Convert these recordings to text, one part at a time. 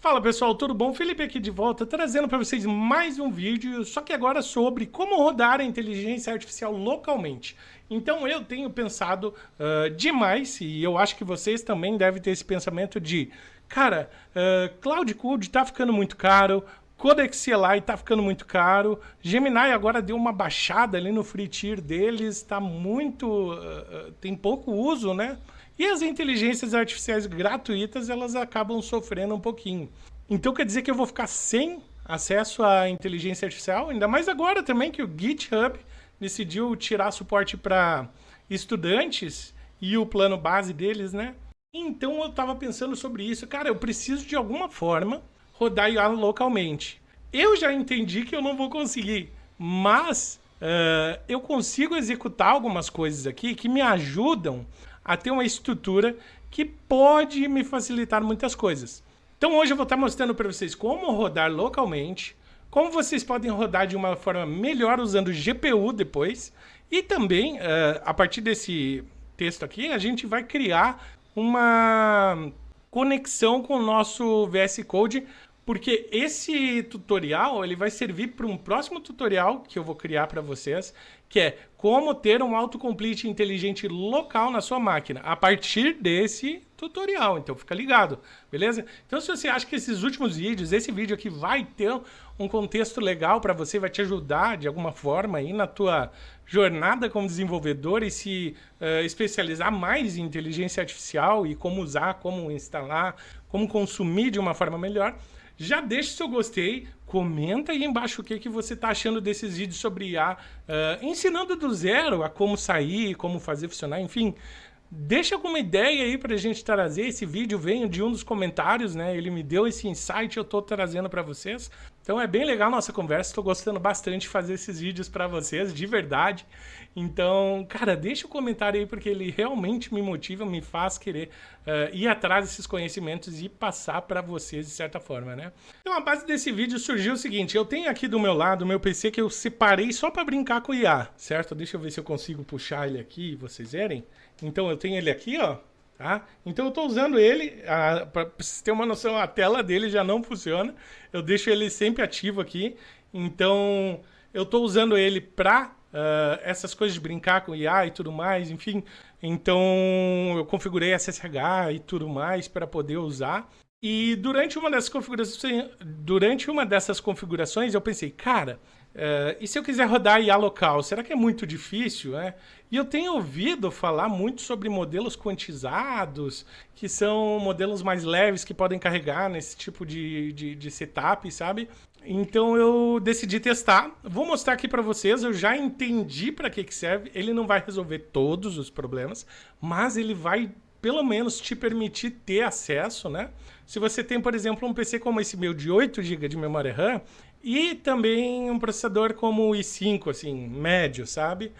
Fala pessoal, tudo bom? Felipe aqui de volta, trazendo para vocês mais um vídeo, só que agora sobre como rodar a inteligência artificial localmente. Então eu tenho pensado demais, e eu acho que vocês também devem ter esse pensamento de, cara, Cloud Code tá ficando muito caro, Codex CLI tá ficando muito caro, Gemini agora deu uma baixada ali no free tier deles, tá muito, tem pouco uso, né? E as inteligências artificiais gratuitas, elas acabam sofrendo um pouquinho. Então quer dizer que eu vou ficar sem acesso à inteligência artificial? Ainda mais agora também que o GitHub decidiu tirar suporte para estudantes e o plano base deles, né? Então eu estava pensando sobre isso. Cara, eu preciso de alguma forma rodar IA localmente. Eu já entendi que eu não vou conseguir, mas eu consigo executar algumas coisas aqui que me ajudam a ter uma estrutura que pode me facilitar muitas coisas. Então hoje eu vou estar mostrando para vocês como rodar localmente, como vocês podem rodar de uma forma melhor usando GPU depois, e também, a partir desse texto aqui, a gente vai criar uma conexão com o nosso VS Code, porque esse tutorial ele vai servir para um próximo tutorial que eu vou criar para vocês, que é como ter um autocomplete inteligente local na sua máquina, a partir desse tutorial. Então fica ligado, beleza? Então se você acha que esses últimos vídeos, esse vídeo aqui vai ter um contexto legal para você, vai te ajudar de alguma forma aí na tua jornada como desenvolvedor e se especializar mais em inteligência artificial e como usar, como instalar, como consumir de uma forma melhor, já deixa o seu gostei, comenta aí embaixo o que você está achando desses vídeos sobre IA, ensinando do zero a como sair, como fazer funcionar, enfim. Deixa alguma ideia aí para a gente trazer. Esse vídeo veio de um dos comentários, né? Ele me deu esse insight, eu estou trazendo para vocês. Então é bem legal a nossa conversa, estou gostando bastante de fazer esses vídeos para vocês, de verdade. Então, cara, deixa o comentário aí porque ele realmente me motiva, me faz querer ir atrás desses conhecimentos e passar para vocês de certa forma, né? Então a base desse vídeo surgiu o seguinte, eu tenho aqui do meu lado o meu PC que eu separei só para brincar com o IA, certo? Deixa eu ver se eu consigo puxar ele aqui e vocês verem. Então eu tenho ele aqui, ó, tá? Então eu estou usando ele, para vocês terem uma noção, a tela dele já não funciona, eu deixo ele sempre ativo aqui, então eu estou usando ele para essas coisas de brincar com IA e tudo mais, enfim, então eu configurei SSH e tudo mais para poder usar. E durante uma dessas configurações eu pensei, cara, e se eu quiser rodar IA local, será que é muito difícil, né? E eu tenho ouvido falar muito sobre modelos quantizados, que são modelos mais leves que podem carregar nesse tipo de setup, sabe? Então eu decidi testar. Vou mostrar aqui para vocês, eu já entendi para que serve. Ele não vai resolver todos os problemas, mas ele vai pelo menos te permitir ter acesso, né? Se você tem, por exemplo, um PC como esse meu de 8 GB de memória RAM e também um processador como o i5, assim, médio, sabe?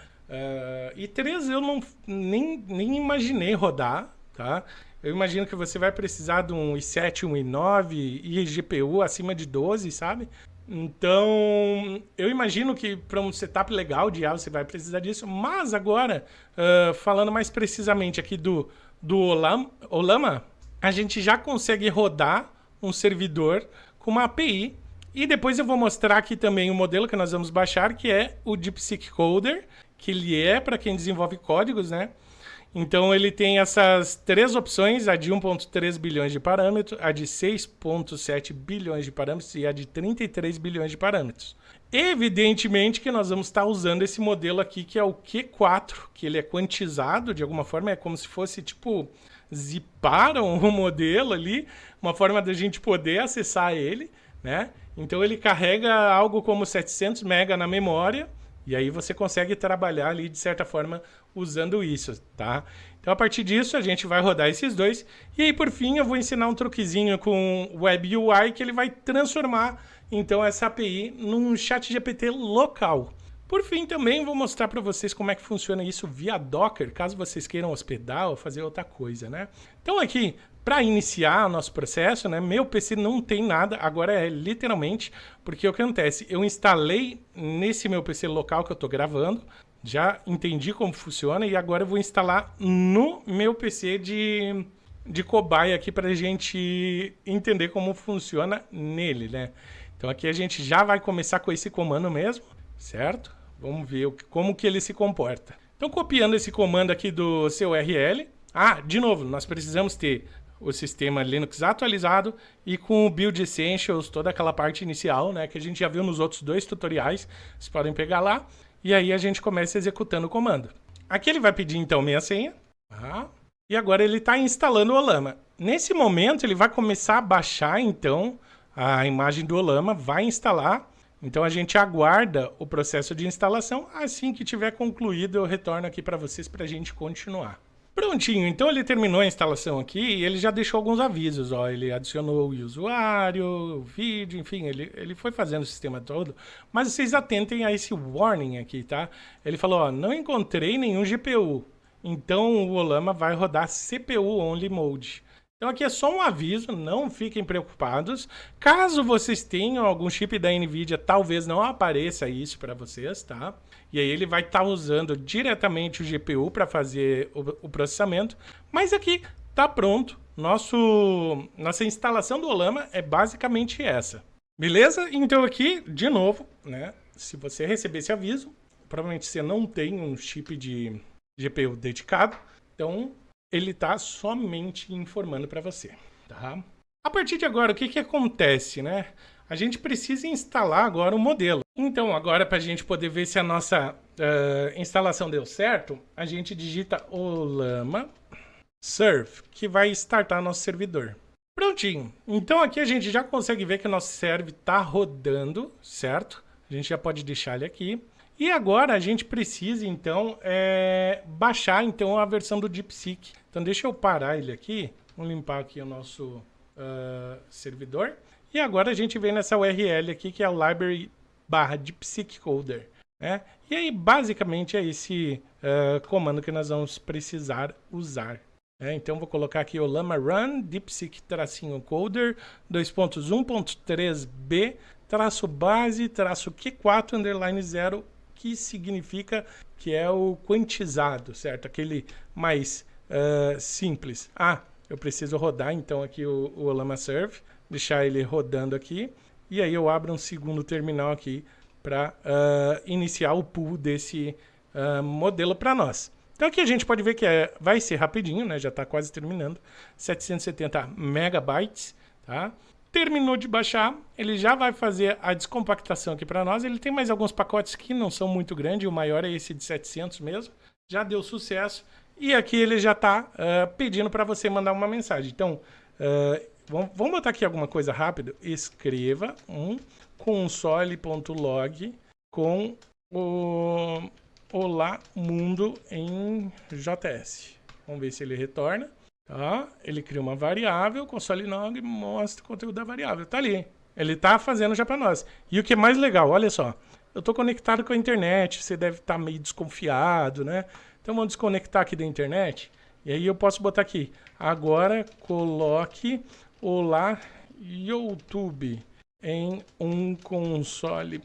i3 eu nem imaginei rodar, tá? Eu imagino que você vai precisar de um i7, um i9 e GPU acima de 12, sabe? Então, eu imagino que para um setup legal de IA você vai precisar disso, mas agora, falando mais precisamente aqui do Ollama, a gente já consegue rodar um servidor com uma API. E depois eu vou mostrar aqui também o modelo que nós vamos baixar, que é o DeepSeek Coder, que ele é para quem desenvolve códigos, né? Então ele tem essas três opções, a de 1.3 bilhões de parâmetros, a de 6.7 bilhões de parâmetros e a de 33 bilhões de parâmetros. Evidentemente que nós vamos estar usando esse modelo aqui, que é o Q4, que ele é quantizado de alguma forma, é como se fosse tipo ziparam o modelo ali, uma forma da gente poder acessar ele, né? Então ele carrega algo como 700 MB na memória, e aí você consegue trabalhar ali de certa forma usando isso, tá? Então a partir disso a gente vai rodar esses dois, e aí por fim eu vou ensinar um truquezinho com Web UI que ele vai transformar então essa API num ChatGPT local. Por fim também vou mostrar para vocês como é que funciona isso via Docker, caso vocês queiram hospedar ou fazer outra coisa, né? Então aqui, para iniciar o nosso processo, né, meu PC não tem nada, agora é literalmente, porque o que acontece? Eu instalei nesse meu PC local que eu estou gravando, já entendi como funciona e agora eu vou instalar no meu PC de cobaia aqui para a gente entender como funciona nele, né? Então aqui a gente já vai começar com esse comando mesmo, certo? Vamos ver como que ele se comporta. Então copiando esse comando aqui do seu URL. Ah, de novo, nós precisamos ter o sistema Linux atualizado e com o Build Essentials, toda aquela parte inicial, né, que a gente já viu nos outros 2 tutoriais, vocês podem pegar lá, e aí a gente começa executando o comando. Aqui ele vai pedir então minha senha, tá? E agora ele está instalando o Olama. Nesse momento ele vai começar a baixar então a imagem do Olama, vai instalar, então a gente aguarda o processo de instalação, assim que tiver concluído eu retorno aqui para vocês para a gente continuar. Prontinho, então ele terminou a instalação aqui e ele já deixou alguns avisos, ó, ele adicionou o usuário, o vídeo, enfim, ele foi fazendo o sistema todo, mas vocês atentem a esse warning aqui, tá? Ele falou, ó, não encontrei nenhum GPU, então o Olama vai rodar CPU Only Mode. Então aqui é só um aviso, não fiquem preocupados. Caso vocês tenham algum chip da NVIDIA, talvez não apareça isso para vocês, tá? E aí ele vai estar usando diretamente o GPU para fazer o processamento. Mas aqui tá pronto. Nossa instalação do Olama é basicamente essa. Beleza? Então aqui, de novo, né? Se você receber esse aviso, provavelmente você não tem um chip de GPU dedicado. Então ele está somente informando para você, tá? A partir de agora, o que acontece, né? A gente precisa instalar agora o modelo. Então, agora, para a gente poder ver se a nossa instalação deu certo, a gente digita Olama Serve, que vai startar nosso servidor. Prontinho. Então, aqui a gente já consegue ver que o nosso server está rodando, certo? A gente já pode deixar ele aqui. E agora a gente precisa, então, baixar então, a versão do DeepSeek. Então, deixa eu parar ele aqui. Vamos limpar aqui o nosso servidor. E agora a gente vem nessa URL aqui, que é o library/DeepSeek Coder. Né? E aí, basicamente, é esse comando que nós vamos precisar usar. Então, vou colocar aqui o Olama Run DeepSeek-Coder 2.1.3b -base-q4_0, que significa que é o quantizado, certo? Aquele mais simples. Ah, eu preciso rodar então aqui o Olama Serve, deixar ele rodando aqui, e aí eu abro um segundo terminal aqui para iniciar o pool desse modelo para nós. Então aqui a gente pode ver que vai ser rapidinho, né? Já está quase terminando, 770 megabytes, tá? Terminou de baixar, ele já vai fazer a descompactação aqui para nós. Ele tem mais alguns pacotes que não são muito grandes, o maior é esse de 700 mesmo. Já deu sucesso. E aqui ele já está pedindo para você mandar uma mensagem. Então, vamos botar aqui alguma coisa rápido. Escreva um console.log com o Olá Mundo em JS. Vamos ver se ele retorna. Tá? Ele cria uma variável, console log mostra o conteúdo da variável. Tá ali. Ele tá fazendo já para nós. E o que é mais legal, olha só. Eu tô conectado com a internet, você deve estar meio desconfiado, né? Então vamos desconectar aqui da internet. E aí eu posso botar aqui. Agora coloque Olá YouTube em um console.log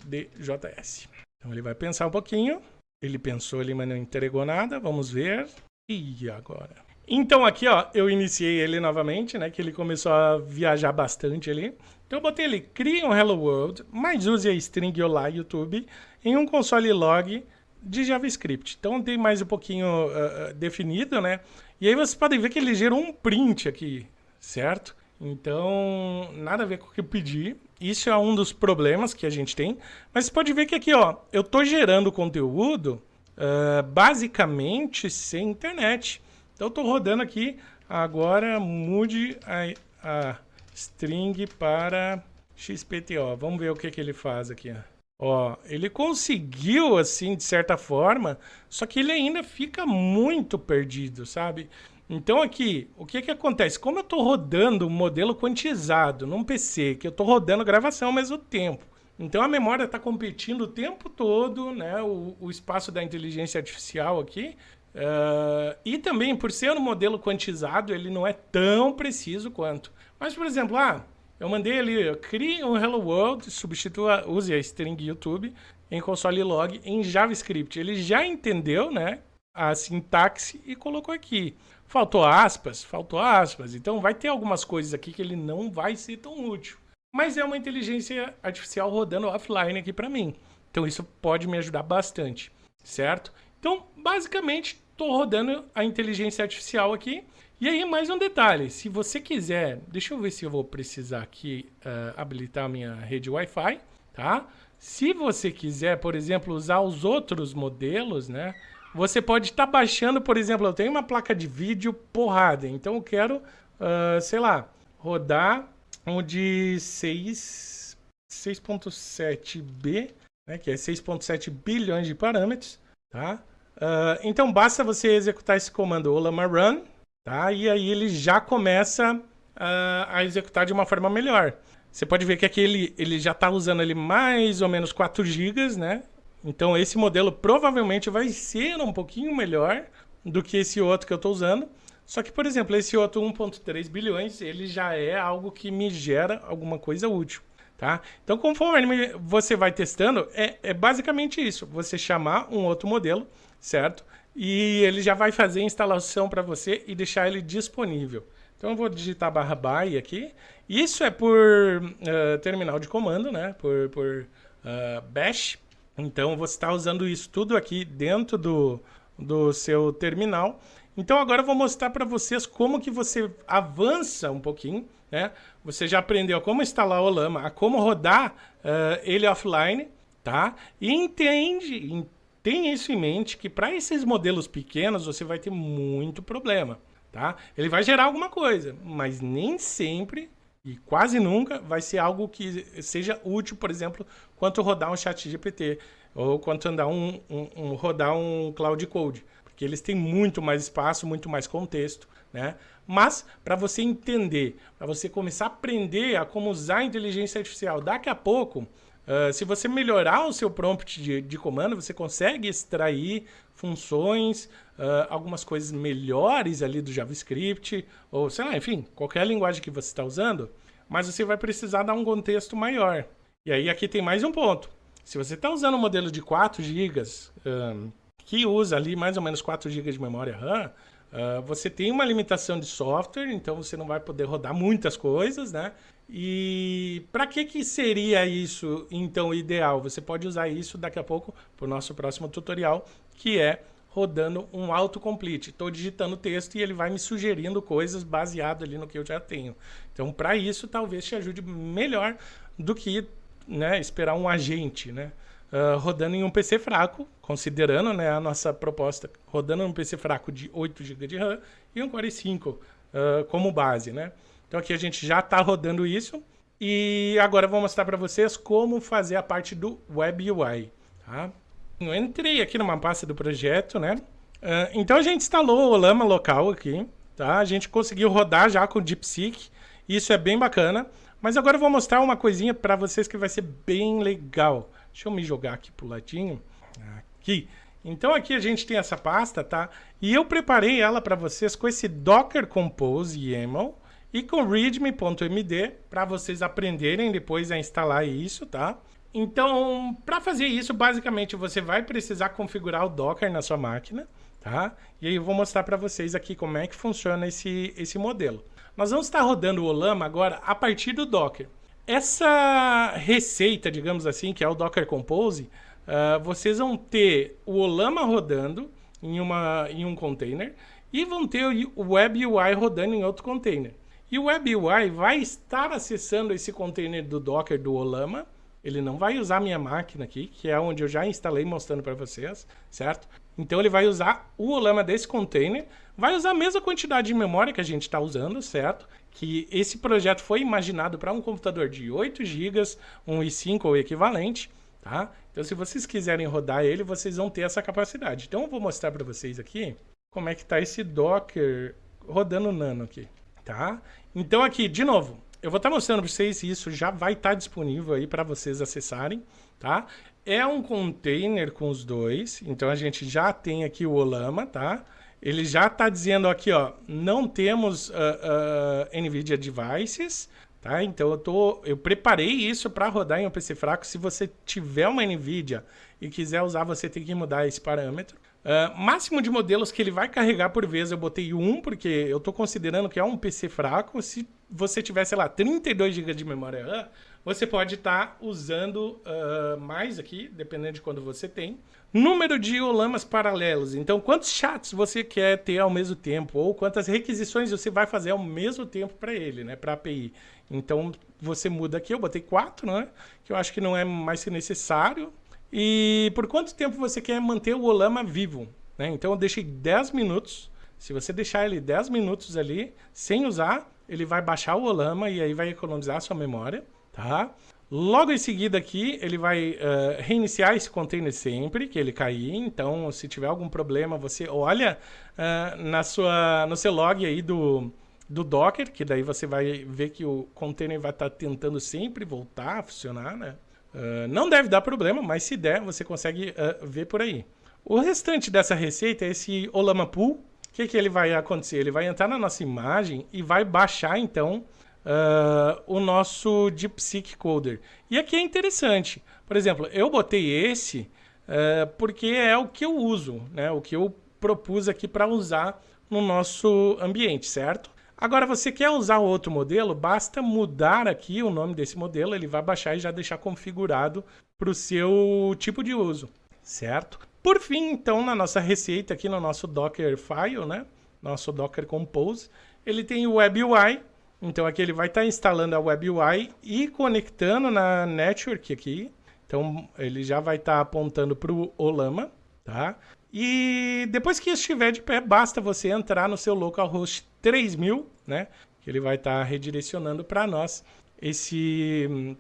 de JS. Então ele vai pensar um pouquinho. Ele pensou ali, mas não entregou nada. Vamos ver. E agora? Então aqui, ó, eu iniciei ele novamente, né? Que ele começou a viajar bastante ali. Então eu botei ele, crie um Hello World, mas use a string Olá YouTube em um console log de JavaScript. Então tem mais um pouquinho definido, né? E aí vocês podem ver que ele gerou um print aqui, certo? Então, nada a ver com o que eu pedi. Isso é um dos problemas que a gente tem. Mas você pode ver que aqui, ó, eu tô gerando conteúdo basicamente sem internet. Então eu tô rodando aqui. Agora mude a string para XPTO. Vamos ver o que ele faz aqui. Ó, ele conseguiu assim de certa forma, só que ele ainda fica muito perdido, sabe? Então aqui, o que acontece? Como eu estou rodando um modelo quantizado num PC, que eu estou rodando gravação ao mesmo tempo, então a memória está competindo o tempo todo, né? O espaço da inteligência artificial aqui. E também, por ser um modelo quantizado, ele não é tão preciso quanto. Mas, por exemplo, eu mandei ali, crie um Hello World, use a string YouTube em console log em JavaScript. Ele já entendeu, né, a sintaxe e colocou aqui. Faltou aspas? Faltou aspas. Então vai ter algumas coisas aqui que ele não vai ser tão útil. Mas é uma inteligência artificial rodando offline aqui para mim. Então isso pode me ajudar bastante, certo? Então, basicamente, estou rodando a inteligência artificial aqui. E aí, mais um detalhe. Se você quiser... Deixa eu ver se eu vou precisar aqui habilitar a minha rede Wi-Fi, tá? Se você quiser, por exemplo, usar os outros modelos, né? Você pode estar baixando, por exemplo, eu tenho uma placa de vídeo porrada. Então, eu quero, sei lá, rodar um de 6.7B, né? Que é 6.7 bilhões de parâmetros, tá? Então, basta você executar esse comando Ollama Run, tá? E aí ele já começa a executar de uma forma melhor. Você pode ver que aqui ele já está usando ali mais ou menos 4 GB, né? Então esse modelo provavelmente vai ser um pouquinho melhor do que esse outro que eu estou usando. Só que, por exemplo, esse outro 1.3 bilhões, ele já é algo que me gera alguma coisa útil, tá? Então conforme você vai testando, é basicamente isso. Você chamar um outro modelo, certo? E ele já vai fazer a instalação para você e deixar ele disponível. Então eu vou digitar /by aqui. Isso é por terminal de comando, né? Por bash. Então você está usando isso tudo aqui dentro do seu terminal. Então agora eu vou mostrar para vocês como que você avança um pouquinho, né? Você já aprendeu como instalar o Ollama, a como rodar ele offline, tá? E tem isso em mente que para esses modelos pequenos você vai ter muito problema, tá? Ele vai gerar alguma coisa, mas nem sempre e quase nunca vai ser algo que seja útil, por exemplo, quanto rodar um ChatGPT ou quanto rodar um Cloud Code, porque eles têm muito mais espaço, muito mais contexto, né? Mas para você entender, para você começar a aprender a como usar a inteligência artificial, daqui a pouco se você melhorar o seu prompt de comando, você consegue extrair funções, algumas coisas melhores ali do JavaScript, ou sei lá, enfim, qualquer linguagem que você está usando, mas você vai precisar dar um contexto maior. E aí aqui tem mais um ponto. Se você está usando um modelo de 4 GB, que usa ali mais ou menos 4 GB de memória RAM, você tem uma limitação de software, então você não vai poder rodar muitas coisas, né? E para que seria isso, então, ideal? Você pode usar isso daqui a pouco para o nosso próximo tutorial, que é rodando um autocomplete. Estou digitando texto e ele vai me sugerindo coisas baseado ali no que eu já tenho. Então, para isso, talvez te ajude melhor do que, né, esperar um agente, né? Rodando em um PC fraco, considerando, né, a nossa proposta, rodando em um PC fraco de 8 GB de RAM e um Core i5 como base, né? Então aqui a gente já está rodando isso e agora eu vou mostrar para vocês como fazer a parte do Web UI, tá? Eu entrei aqui numa pasta do projeto, né? Então a gente instalou o Ollama local aqui, tá? A gente conseguiu rodar já com o DeepSeek, isso é bem bacana, mas agora eu vou mostrar uma coisinha para vocês que vai ser bem legal. Deixa eu me jogar aqui pro ladinho. Aqui. Então aqui a gente tem essa pasta, tá? E eu preparei ela para vocês com esse Docker Compose YAML e com readme.md para vocês aprenderem depois a instalar isso, tá? Então, para fazer isso, basicamente você vai precisar configurar o Docker na sua máquina, tá? E aí eu vou mostrar para vocês aqui como é que funciona esse modelo. Nós vamos estar rodando o Ollama agora a partir do Docker. Essa receita, digamos assim, que é o Docker Compose, vocês vão ter o Ollama rodando em um container e vão ter o Web UI rodando em outro container. E o Web UI vai estar acessando esse container do Docker do Ollama. Ele não vai usar a minha máquina aqui, que é onde eu já instalei mostrando para vocês, certo? Então ele vai usar o Ollama desse container, vai usar a mesma quantidade de memória que a gente está usando, certo? Que esse projeto foi imaginado para um computador de 8 GB, um i5 ou equivalente, tá? Então se vocês quiserem rodar ele, vocês vão ter essa capacidade. Então eu vou mostrar para vocês aqui como é que está esse Docker rodando Nano aqui, tá? Então aqui, de novo, eu vou estar mostrando para vocês e isso já vai estar disponível aí para vocês acessarem, tá? É um container com os dois, então a gente já tem aqui o Ollama, tá? Ele já está dizendo aqui, ó, não temos NVIDIA Devices, tá? Então eu preparei isso para rodar em um PC fraco. Se você tiver uma NVIDIA e quiser usar, você tem que mudar esse parâmetro. Máximo de modelos que ele vai carregar por vez, eu botei 1, porque eu estou considerando que é um PC fraco. Se você tiver, sei lá, 32 GB de memória RAM, você pode estar usando mais aqui, dependendo de quando você tem. Número de Olamas paralelos. Então, quantos chats você quer ter ao mesmo tempo, ou quantas requisições você vai fazer ao mesmo tempo para ele, né, para a API. Então, você muda aqui, eu botei 4, né, que eu acho que não é mais que necessário. E por quanto tempo você quer manter o Olama vivo, né? Então eu deixei 10 minutos. Se você deixar ele 10 minutos ali, sem usar, ele vai baixar o Olama e aí vai economizar a sua memória, tá? Logo em seguida aqui, ele vai reiniciar esse container sempre que ele cair. Então, se tiver algum problema, você olha no seu log aí do Docker, que daí você vai ver que o container vai estar tentando sempre voltar a funcionar, né? Não deve dar problema, mas se der, você consegue ver por aí. O restante dessa receita é esse Olama Pool. O que ele vai acontecer? Ele vai entrar na nossa imagem e vai baixar, então, o nosso DeepSeek Coder. E aqui é interessante. Por exemplo, eu botei esse porque é o que eu uso, né? O que eu propus aqui para usar no nosso ambiente, certo? Agora, você quer usar outro modelo, basta mudar aqui o nome desse modelo, ele vai baixar e já deixar configurado para o seu tipo de uso, certo? Por fim, então, na nossa receita aqui no nosso Docker File, né? Nosso Docker Compose, ele tem o Web UI. Então, aqui ele vai estar instalando a Web UI e conectando na Network aqui. Então, ele já vai estar apontando para o Olama, tá? E depois que estiver de pé, basta você entrar no seu localhost 3000, né? Que ele vai estar redirecionando para nós esse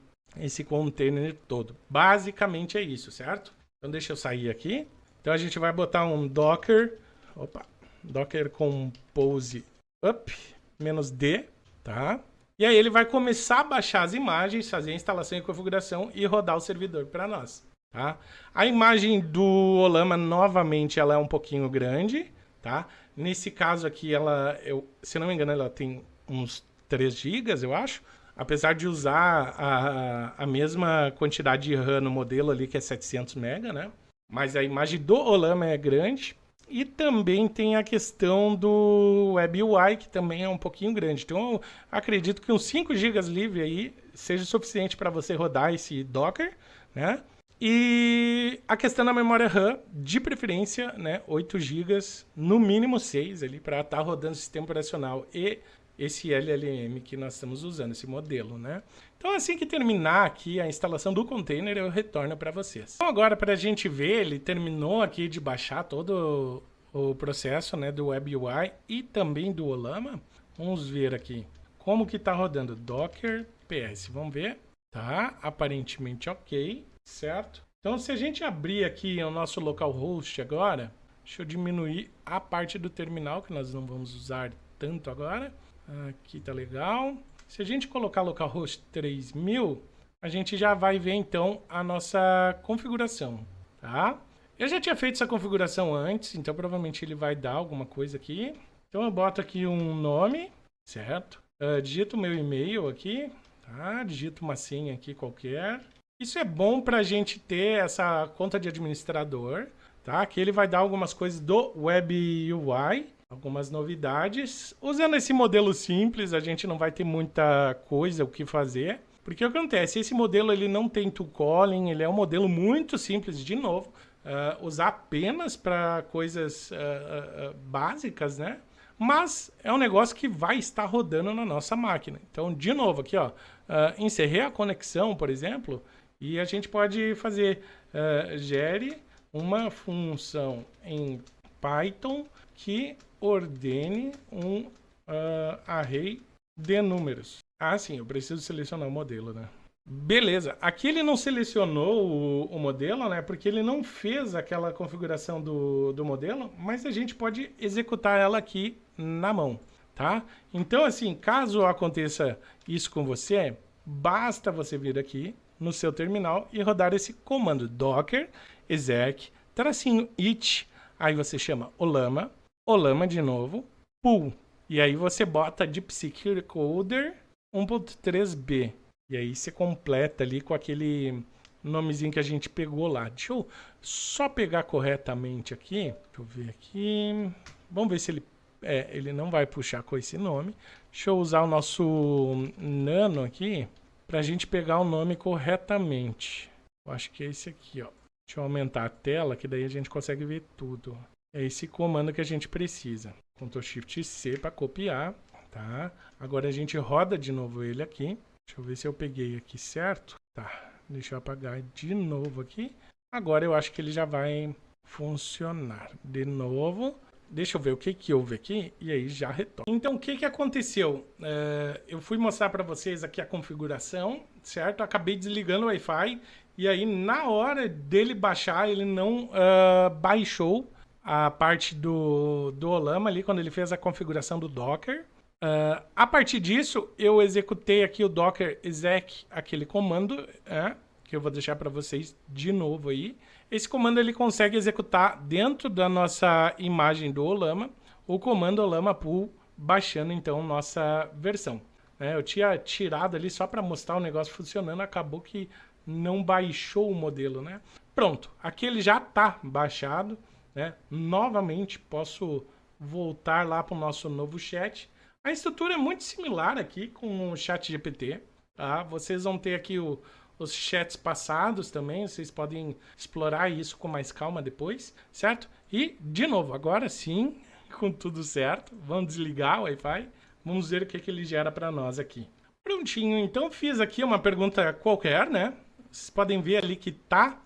container todo. Basicamente é isso, certo? Então deixa eu sair aqui. Então a gente vai botar um Docker Compose up -d, tá? E aí ele vai começar a baixar as imagens, fazer a instalação e configuração e rodar o servidor para nós. Tá? A imagem do Olama, novamente, ela é um pouquinho grande, tá? Nesse caso aqui, se não me engano, ela tem uns 3 GB, eu acho. Apesar de usar a mesma quantidade de RAM no modelo ali, que é 700 MB, né? Mas a imagem do Olama é grande. E também tem a questão do Web UI, que também é um pouquinho grande. Então, eu acredito que uns 5 GB livre aí seja suficiente para você rodar esse Docker, né? E a questão da memória RAM, de preferência, né, 8 GB, no mínimo 6 ali, para estar rodando o sistema operacional e esse LLM que nós estamos usando, esse modelo, né? Então, assim que terminar aqui a instalação do container, eu retorno para vocês. Então, agora, para a gente ver, ele terminou aqui de baixar todo o processo, né, do Web UI e também do Olama. Vamos ver aqui como que está rodando Docker PS. Vamos ver. Tá, aparentemente ok. Certo? Então, se a gente abrir aqui o nosso localhost agora, deixa eu diminuir a parte do terminal, que nós não vamos usar tanto agora. Aqui tá legal. Se a gente colocar localhost 3000, a gente já vai ver, então, a nossa configuração, tá? Eu já tinha feito essa configuração antes, então provavelmente ele vai dar alguma coisa aqui. Então, eu boto aqui um nome, certo? Digito o meu e-mail aqui, tá? Digito uma senha aqui qualquer. Isso é bom para a gente ter essa conta de administrador, tá? Aqui ele vai dar algumas coisas do Web UI, algumas novidades. Usando esse modelo simples, a gente não vai ter muita coisa o que fazer. Porque o que acontece? Esse modelo ele não tem tool calling, ele é um modelo muito simples, de novo. Usar apenas para coisas básicas, né? Mas é um negócio que vai estar rodando na nossa máquina. Então, de novo, aqui, ó, encerrei a conexão, por exemplo, e a gente pode fazer gere uma função em Python que ordene um array de números. Ah, sim, eu preciso selecionar o modelo, né? Beleza, aqui ele não selecionou o modelo, né? Porque ele não fez aquela configuração do modelo, mas a gente pode executar ela aqui na mão, tá? Então, assim, caso aconteça isso com você, basta você vir aqui no seu terminal e rodar esse comando docker exec -it, aí você chama Olama de novo, pool, e aí você bota DeepSeek Coder 1.3b, e aí você completa ali com aquele nomezinho que a gente pegou lá. Deixa eu só pegar corretamente aqui. Deixa eu ver aqui. Vamos ver se ele... ele não vai puxar com esse nome. Deixa eu usar o nosso nano aqui para a gente pegar o nome corretamente. Eu acho que é esse aqui, ó. Deixa eu aumentar a tela, que daí a gente consegue ver tudo. É esse comando que a gente precisa. Ctrl Shift C para copiar, tá? Agora a gente roda de novo ele aqui. Deixa eu ver se eu peguei aqui certo. Tá, deixa eu apagar de novo aqui. Agora eu acho que ele já vai funcionar. De novo. Deixa eu ver o que houve aqui e aí já retorna. Então, o que aconteceu? Eu fui mostrar para vocês aqui a configuração, certo? Acabei desligando o Wi-Fi e aí na hora dele baixar, ele não baixou a parte do Ollama ali, quando ele fez a configuração do Docker. A partir disso, eu executei aqui o docker exec, aquele comando, que eu vou deixar para vocês de novo aí. Esse comando ele consegue executar dentro da nossa imagem do Ollama o comando Ollama Pool, baixando então nossa versão. Eu tinha tirado ali só para mostrar o negócio funcionando, acabou que não baixou o modelo, né? Pronto, aqui ele já está baixado, né? Novamente posso voltar lá para o nosso novo chat. A estrutura é muito similar aqui com o ChatGPT, tá? Vocês vão ter aqui os chats passados também, vocês podem explorar isso com mais calma depois, certo? E, de novo, agora sim, com tudo certo, vamos desligar o Wi-Fi, vamos ver o que ele gera para nós aqui. Prontinho, então fiz aqui uma pergunta qualquer, né? Vocês podem ver ali que tá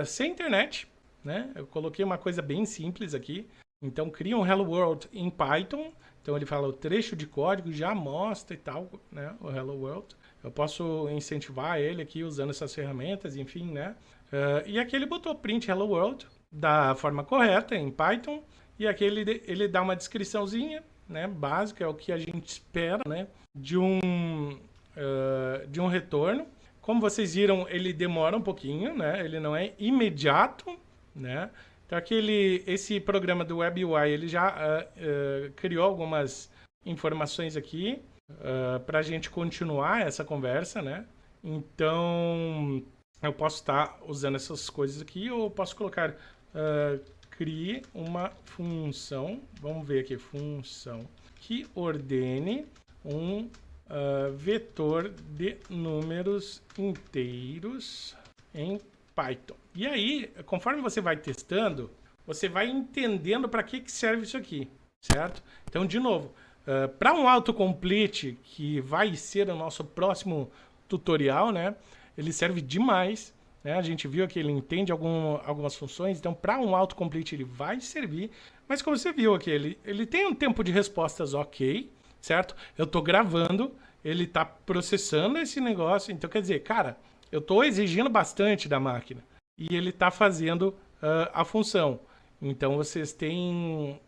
sem internet, né? Eu coloquei uma coisa bem simples aqui. Então, cria um Hello World em Python. Então, ele fala o trecho de código, já mostra e tal, né? O Hello World. Eu posso incentivar ele aqui usando essas ferramentas, enfim, né? E aqui ele botou print Hello World da forma correta em Python. E aqui ele dá uma descriçãozinha, né? Básica, é o que a gente espera, né? De um retorno. Como vocês viram, ele demora um pouquinho, né? Ele não é imediato, né? Então aqui esse programa do WebUI, ele já criou algumas informações aqui para a gente continuar essa conversa, né? Então eu posso estar usando essas coisas aqui ou eu posso colocar crie uma função, vamos ver aqui, função que ordene um vetor de números inteiros em Python. E aí, conforme você vai testando, você vai entendendo para que serve isso aqui, certo? Então, de novo, para um autocomplete, que vai ser o nosso próximo tutorial, né? Ele serve demais, né? A gente viu que ele entende algumas funções, então para um autocomplete ele vai servir, mas como você viu aqui, ele tem um tempo de respostas ok, certo? Eu estou gravando, ele está processando esse negócio, então quer dizer, cara, eu estou exigindo bastante da máquina e ele está fazendo a função. Então vocês têm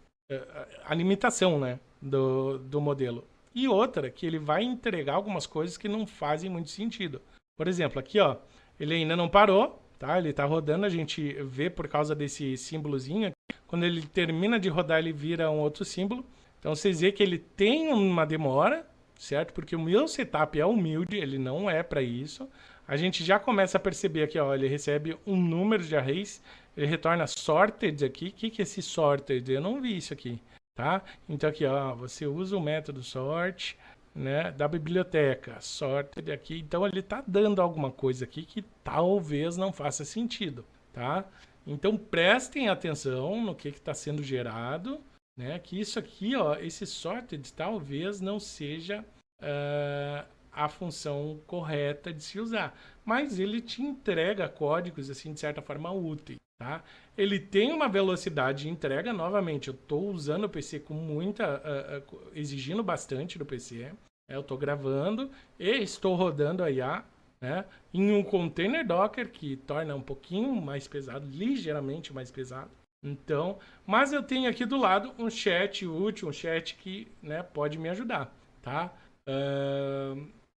a limitação, né, do modelo. E outra, que ele vai entregar algumas coisas que não fazem muito sentido. Por exemplo, aqui, ó, ele ainda não parou, tá? Ele está rodando, a gente vê por causa desse símbolozinho aqui. Quando ele termina de rodar, ele vira um outro símbolo. Então vocês veem que ele tem uma demora, certo? Porque o meu setup é humilde, ele não é para isso. A gente já começa a perceber aqui, ó, ele recebe um número de arrays, ele retorna sorted aqui. O que é esse sorted? Eu não vi isso aqui, tá? Então aqui, ó, você usa o método sort, né, da biblioteca, sorted aqui. Então ele está dando alguma coisa aqui que talvez não faça sentido, tá? Então prestem atenção no que está sendo gerado, né? Que isso aqui, ó, esse sorted talvez não seja a função correta de se usar, mas ele te entrega códigos assim de certa forma úteis, tá? Ele tem uma velocidade de entrega, novamente, eu estou usando o PC com muita, exigindo bastante do PC, eu estou gravando e estou rodando a IA, né, em um container Docker que torna um pouquinho mais pesado, ligeiramente mais pesado. Então, mas eu tenho aqui do lado um chat útil, um chat que, né, pode me ajudar, tá?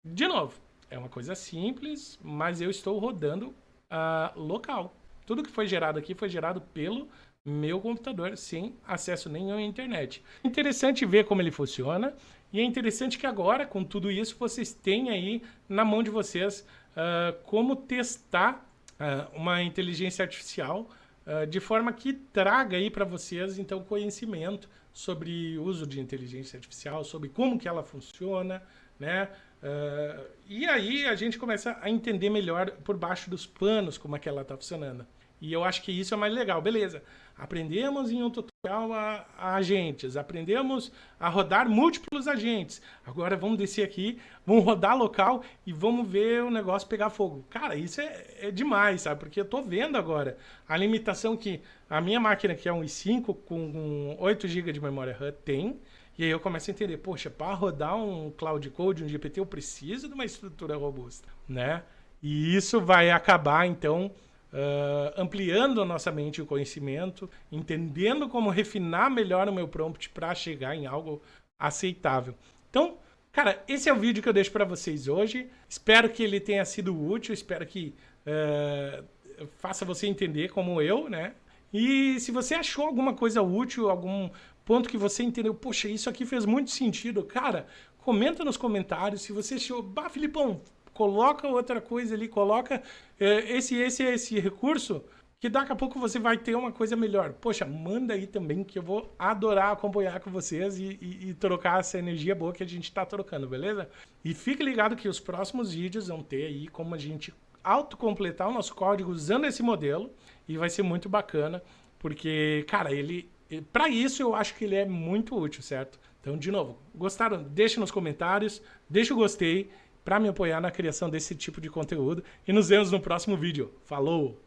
De novo, é uma coisa simples, mas eu estou rodando local. Tudo que foi gerado aqui foi gerado pelo meu computador, sem acesso nenhum à internet. Interessante ver como ele funciona. E é interessante que agora, com tudo isso, vocês têm aí na mão de vocês como testar uma inteligência artificial de forma que traga aí para vocês, então, conhecimento sobre o uso de inteligência artificial, sobre como que ela funciona, né? E aí a gente começa a entender melhor por baixo dos panos como é que ela está funcionando. E eu acho que isso é mais legal. Beleza, aprendemos em um tutorial a agentes, aprendemos a rodar múltiplos agentes. Agora vamos descer aqui, vamos rodar local e vamos ver o negócio pegar fogo. Cara, isso é demais, sabe? Porque eu tô vendo agora a limitação que a minha máquina, que é um i5 com 8 GB de memória RAM, tem. E aí eu começo a entender, poxa, para rodar um Cloud Code, um GPT, eu preciso de uma estrutura robusta, né? E isso vai acabar, então, ampliando a nossa mente e o conhecimento, entendendo como refinar melhor o meu prompt para chegar em algo aceitável. Então, cara, esse é o vídeo que eu deixo para vocês hoje. Espero que ele tenha sido útil, espero que faça você entender como eu, né? E se você achou alguma coisa útil, algum ponto que você entendeu, poxa, isso aqui fez muito sentido, cara, comenta nos comentários. Se você achou, bah, Filipão, coloca outra coisa ali, coloca esse recurso, que daqui a pouco você vai ter uma coisa melhor. Poxa, manda aí também, que eu vou adorar acompanhar com vocês e trocar essa energia boa que a gente está trocando, beleza? E fique ligado que os próximos vídeos vão ter aí como a gente autocompletar o nosso código usando esse modelo, e vai ser muito bacana, porque, cara, para isso eu acho que ele é muito útil, certo? Então, de novo, gostaram? Deixa nos comentários, deixa o gostei, para me apoiar na criação desse tipo de conteúdo. E nos vemos no próximo vídeo. Falou!